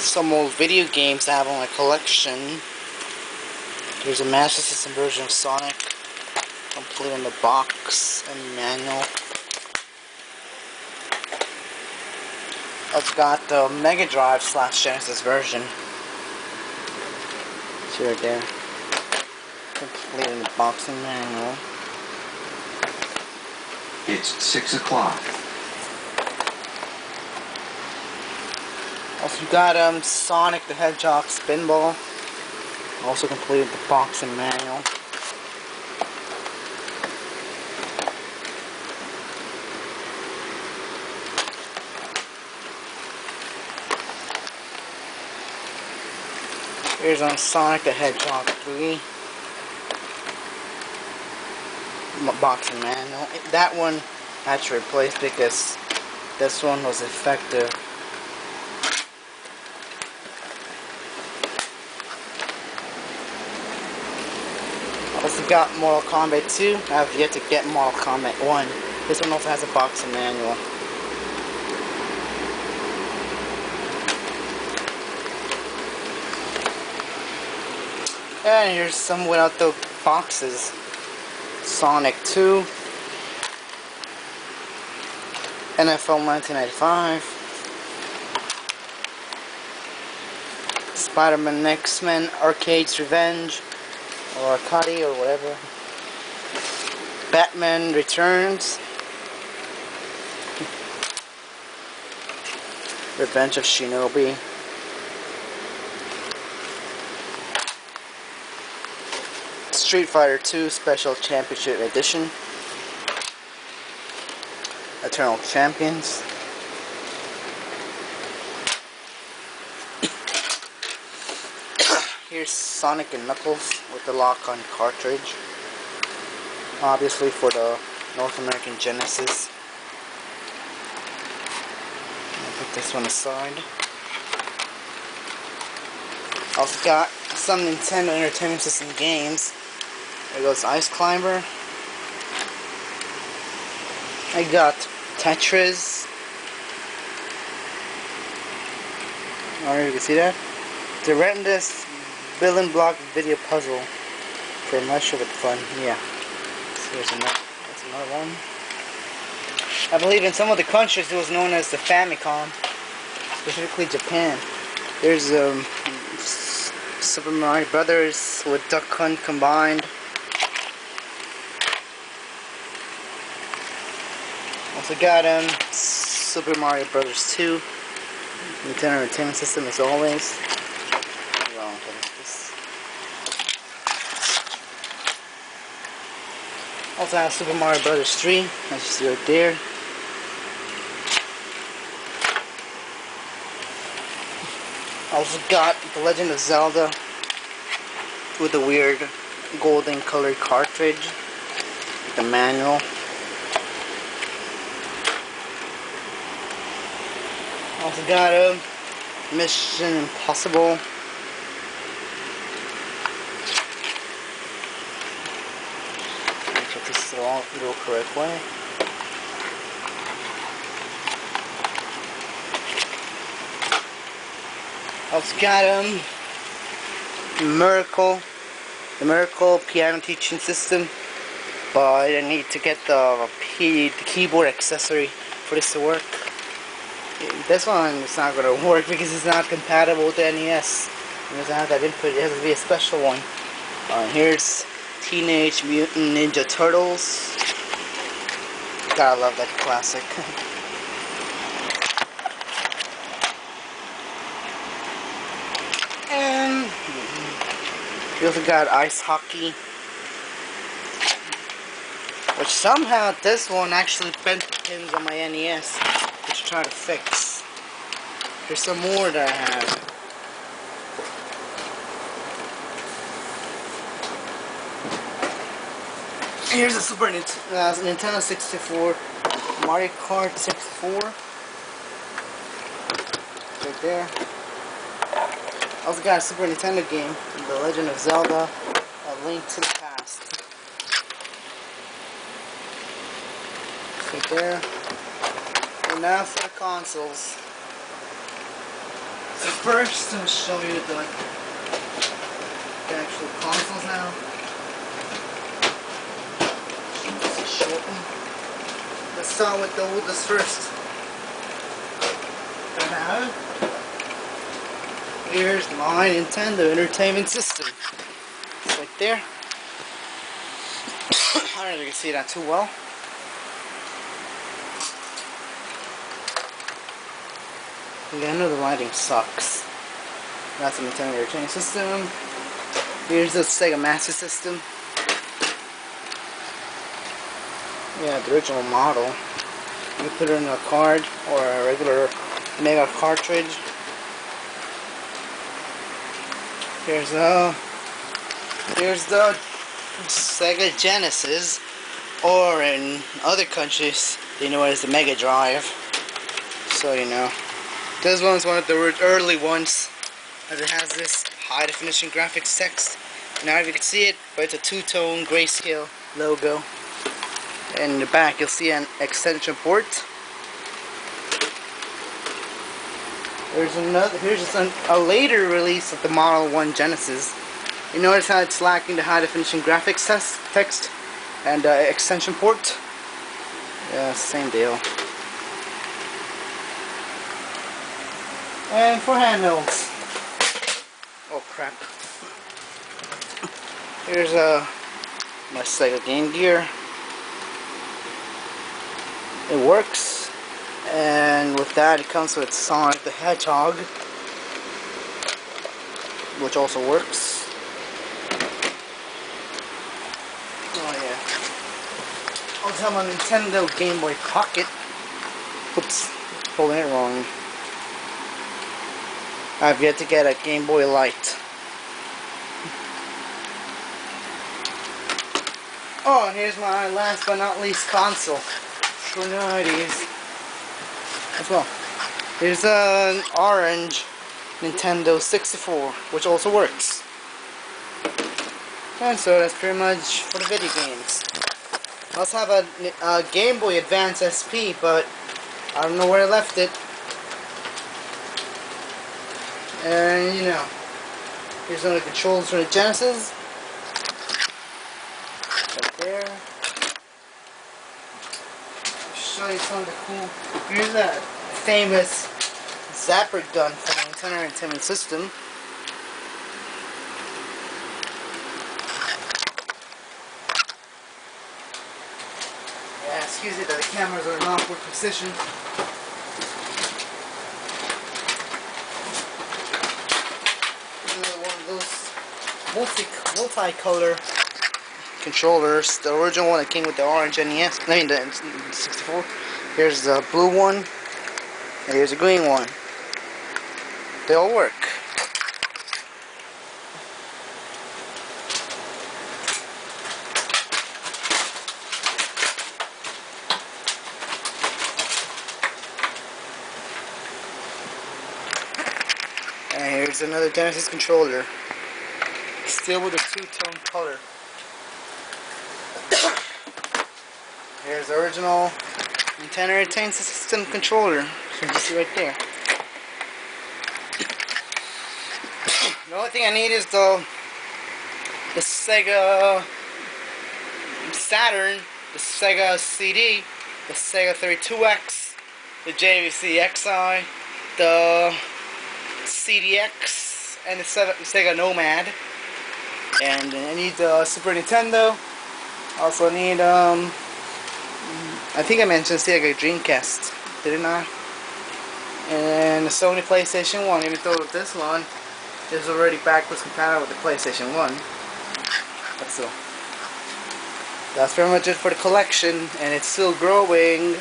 some old video games I have on my collection. There's a Master System version of Sonic, complete in the box and manual. I've got the Megadrive / Genesis version. See right there. Complete in the box and manual. It's 6 o'clock. Also got Sonic the Hedgehog Spinball. Also completed the box and manual. Here's Sonic the Hedgehog 3. Box and manual. That one I had to replace because this one was effective. Also got Mortal Kombat 2. I have yet to get Mortal Kombat 1. This one also has a box and manual. And here's some without the boxes. Sonic 2. NFL 1995. Spiderman X-Men Arcade's Revenge. Or Arcade or whatever. Batman Returns. Revenge of Shinobi. Street Fighter II Special Championship Edition. Eternal Champions. Here's Sonic and Knuckles with the lock-on cartridge. Obviously for the North American Genesis. I'll put this one aside. Also got some Nintendo Entertainment System games. There goes Ice Climber. I got Tetris. Alright, you can see that. The Horrendous Building Block Video Puzzle for much of it fun. Yeah. So here's another. That's another one. I believe in some of the countries it was known as the Famicom, specifically Japan. There's Super Mario Brothers with Duck Hunt combined. Also got Super Mario Brothers 2. Nintendo Entertainment System as always. Also have Super Mario Brothers 3, as you see right there. Also got The Legend of Zelda with the weird golden colored cartridge with the manual. Also got Mission Impossible. Check this is all the correct way. Also got the Miracle Piano Teaching System, but I need to get the keyboard accessory for this to work. This one is not going to work because it's not compatible with the NES. It doesn't have that input. It has to be a special one. Here's Teenage Mutant Ninja Turtles. Gotta love that classic. And we also got Ice Hockey, which somehow this one actually bent the pins on my NES, which I'm trying to fix. There's some more that I have. Here's a Super Nintendo 64, Mario Kart 64, right there. Also got a Super Nintendo game, The Legend of Zelda, A Link to the Past. Right there. And now for the consoles. So first, I'll show you the actual consoles now. This is short one. Let's start with the oldest first. For now, here's my Nintendo Entertainment System. It's right there. I don't know if you can see that too well. Yeah, I know the lighting sucks. That's a Nintendo Entertainment System. Here's the Sega Master System. Yeah, the original model. You put it in a card or a regular Mega cartridge. Here's the Sega Genesis, or in other countries they know it as the Megadrive. So you know, this one's one of the early ones, as it has this high definition graphics text. Now if you can see it, but it's a two-tone grayscale logo. And in the back you'll see an extension port. Here's a later release of the Model 1 Genesis. You notice how it's lacking the high definition graphics text and extension port? Yeah, same deal. And for handhelds. Oh crap. Here's my Sega Game Gear. It works. And with that it comes with Sonic the Hedgehog, which also works. Oh yeah. Also have a Nintendo Game Boy Pocket. Oops, holding it wrong. I've yet to get a Game Boy Light. Oh, and here's my last but not least console. For nighties. As well. Here's an orange Nintendo 64, which also works. And so that's pretty much for the video games. I also have a Game Boy Advance SP, but I don't know where I left it. And you know, here's one of the controls for the Genesis. Right there. Show you some of the cool. Here's that famous zapper gun for the Nintendo Entertainment System. Yeah, excuse me that the cameras are in awkward position. This is one of those multi-color controllers. The original one that came with the orange NES, I mean the 64. Here's the blue one, and here's the green one. They all work. And here's another Genesis controller, still with a two-tone color. Here's the original Nintendo Entertainment System controller. You can see right there. The only thing I need is the Sega Saturn, the Sega CD, the Sega 32X, the JVC XI, the CDX, and the Sega Nomad. And I need the Super Nintendo. Also need I think I mentioned Sega Dreamcast, didn't I? And the Sony PlayStation 1, even though this one is already backwards compatible with the PlayStation 1. But still. That's pretty much it for the collection, and it's still growing.